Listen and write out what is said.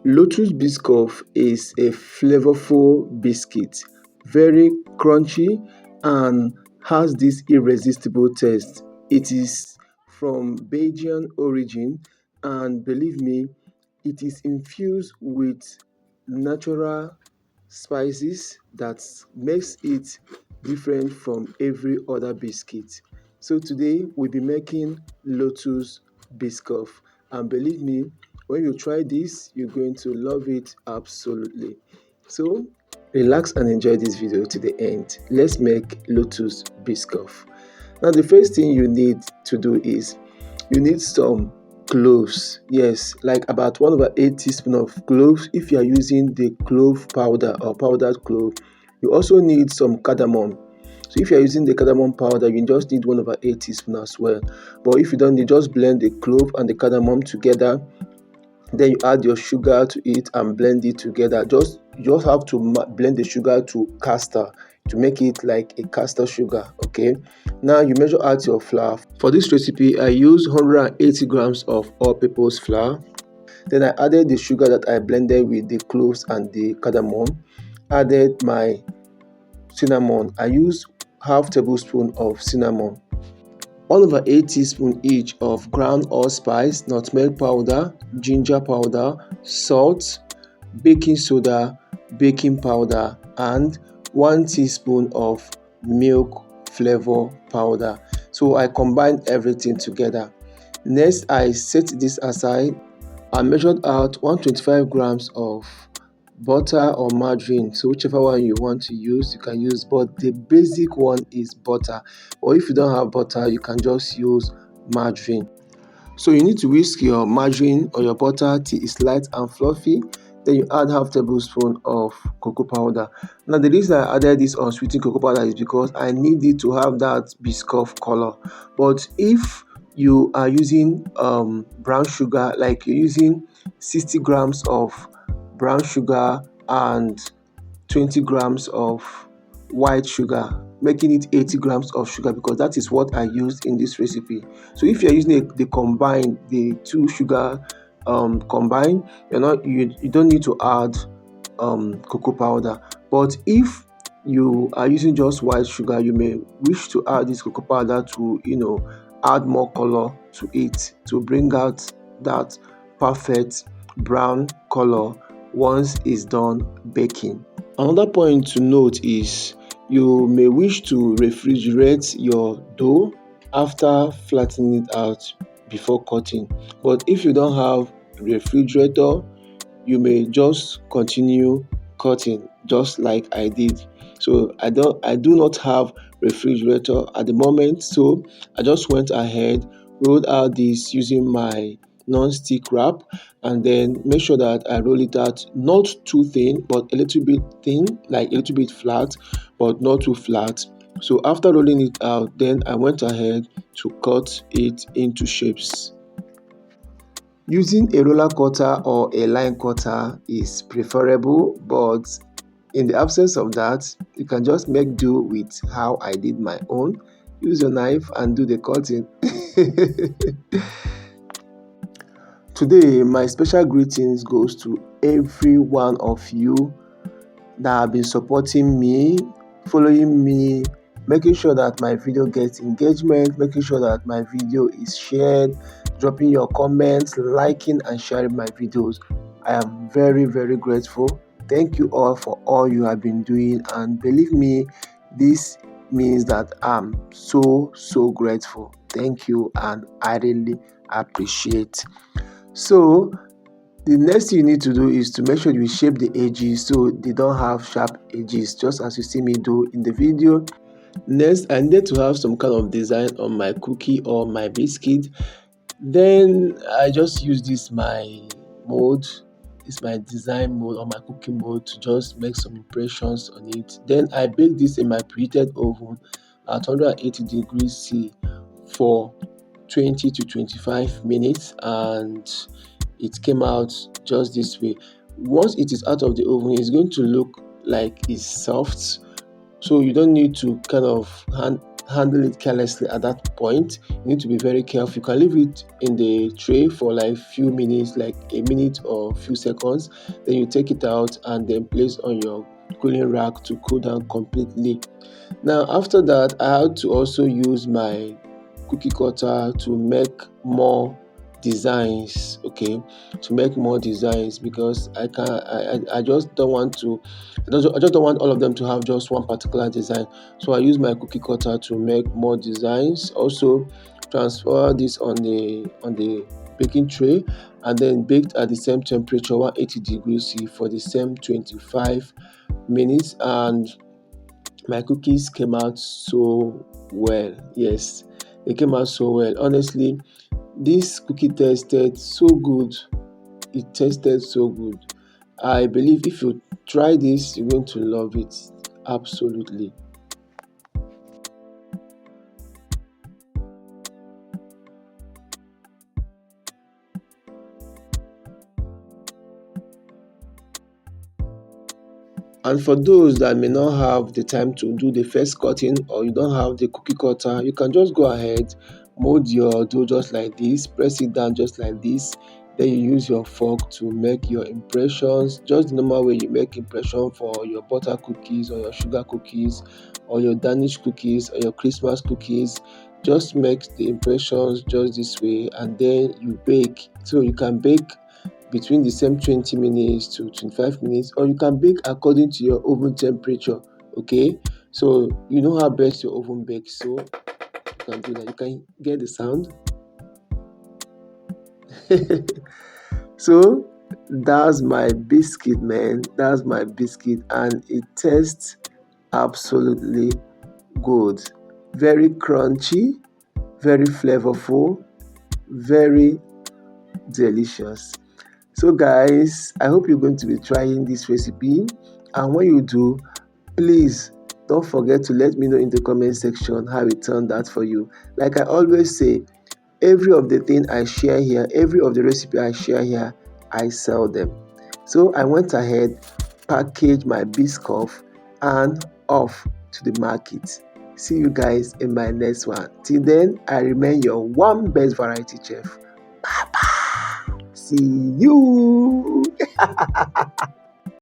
Lotus Biscoff is a flavorful biscuit, very crunchy and has this irresistible taste. It is from Belgian origin, and believe me, it is infused with natural spices that makes it different from every other biscuit. So today we'll be making Lotus Biscoff, and believe me, when you try this, you're going to love it absolutely. So relax and enjoy this video to the end. Let's make Lotus Biscoff. Now the first thing you need to do is you need some cloves. Yes, like about 1/8 teaspoon of cloves if you are using the clove powder or powdered clove. You also need some cardamom. So if you are using the cardamom powder, you just need 1/8 teaspoon as well. But if you don't, you just blend the clove and the cardamom together. Then you add your sugar to it and blend it together. You just have to blend the sugar to castor to make it like a castor sugar. Okay, now you measure out your flour. For this recipe I use 180 grams of all-purpose flour. Then I added the sugar that I blended with the cloves and the cardamom, added my cinnamon. I use half tablespoon of cinnamon, 1/8 teaspoon each of ground allspice, nutmeg powder, ginger powder, salt, baking soda, baking powder, and 1 teaspoon of milk flavor powder. So I combine everything together. Next, I set this aside. I measured out 125 grams of butter or margarine, so whichever one you want to use you can use, but the basic one is butter, or if you don't have butter you can just use margarine. So you need to whisk your margarine or your butter till it's light and fluffy. Then you add half tablespoon of cocoa powder. Now the reason I added this unsweetened cocoa powder is because I need it to have that Biscoff color. But if you are using brown sugar, like you're using 60 grams of brown sugar and 20 grams of white sugar, making it 80 grams of sugar, because that is what I used in this recipe. So if you're using the two sugar combined, you don't need to add cocoa powder. But if you are using just white sugar, you may wish to add this cocoa powder to add more color to it, to bring out that perfect brown color once it's done baking. Another point to note is you may wish to refrigerate your dough after flattening it out before cutting. But if you don't have a refrigerator, you may just continue cutting just like I did. So I do not have refrigerator at the moment, so I just went ahead, rolled out this using my non-stick wrap, and then make sure that I roll it out not too thin but a little bit thin, like a little bit flat but not too flat. So after rolling it out, then I went ahead to cut it into shapes. Using a roller cutter or a line cutter is preferable, but in the absence of that, you can just make do with how I did my own. Use your knife and do the cutting. Today, my special greetings goes to every one of you that have been supporting me, following me, making sure that my video gets engagement, making sure that my video is shared, dropping your comments, liking and sharing my videos. I am very, very grateful. Thank you all for all you have been doing, and believe me, this means that I'm so grateful. Thank you, and I really appreciate. So the next thing you need to do is to make sure you shape the edges so they don't have sharp edges, just as you see me do in the video. Next, I needed to have some kind of design on my cookie or my biscuit. Then I just use this my mold. It's my design mode or my cooking mode to just make some impressions on it. Then I bake this in my preheated oven at 180 degrees C for 20 to 25 minutes, and it came out just this way. Once it is out of the oven, it's going to look like it's soft, so you don't need to kind of hand handle it carelessly at that point. You need to be very careful. You can leave it in the tray for like few minutes, like a minute or few seconds. Then you take it out and then place on your cooling rack to cool down completely. Now after that, I had to also use my cookie cutter to make more designs, okay, to make more designs, because I just don't want to, I just don't want all of them to have just one particular design. So I use my cookie cutter to make more designs, also transfer this on the baking tray, and then baked at the same temperature, 180 degrees C, for the same 25 minutes. And my cookies came out so well. Yes, they came out so well. Honestly, this cookie tasted so good. It tasted so good. I believe if you try this, you're going to love it. Absolutely. And for those that may not have the time to do the first cutting, or you don't have the cookie cutter, you can just go ahead, mold your dough just like this, press it down just like this. Then you use your fork to make your impressions, just the normal way you make impression for your butter cookies or your sugar cookies or your Danish cookies or your Christmas cookies. Just make the impressions just this way, and then you bake. So you can bake between the same 20 minutes to 25 minutes, or you can bake according to your oven temperature. Okay, so you know how best your oven bakes, so you can do that. You can get the sound. So that's my biscuit, man. That's my biscuit, and it tastes absolutely good. Very crunchy, very flavorful, very delicious. So guys, I hope you're going to be trying this recipe, and when you do, please don't forget to let me know in the comment section how it turned out for you. Like I always say, every of the thing I share here, every of the recipe I share here, I sell them. So I went ahead, packaged my Biscoff, and off to the market. See you guys in my next one. Till then, I remain your one best variety chef. See you.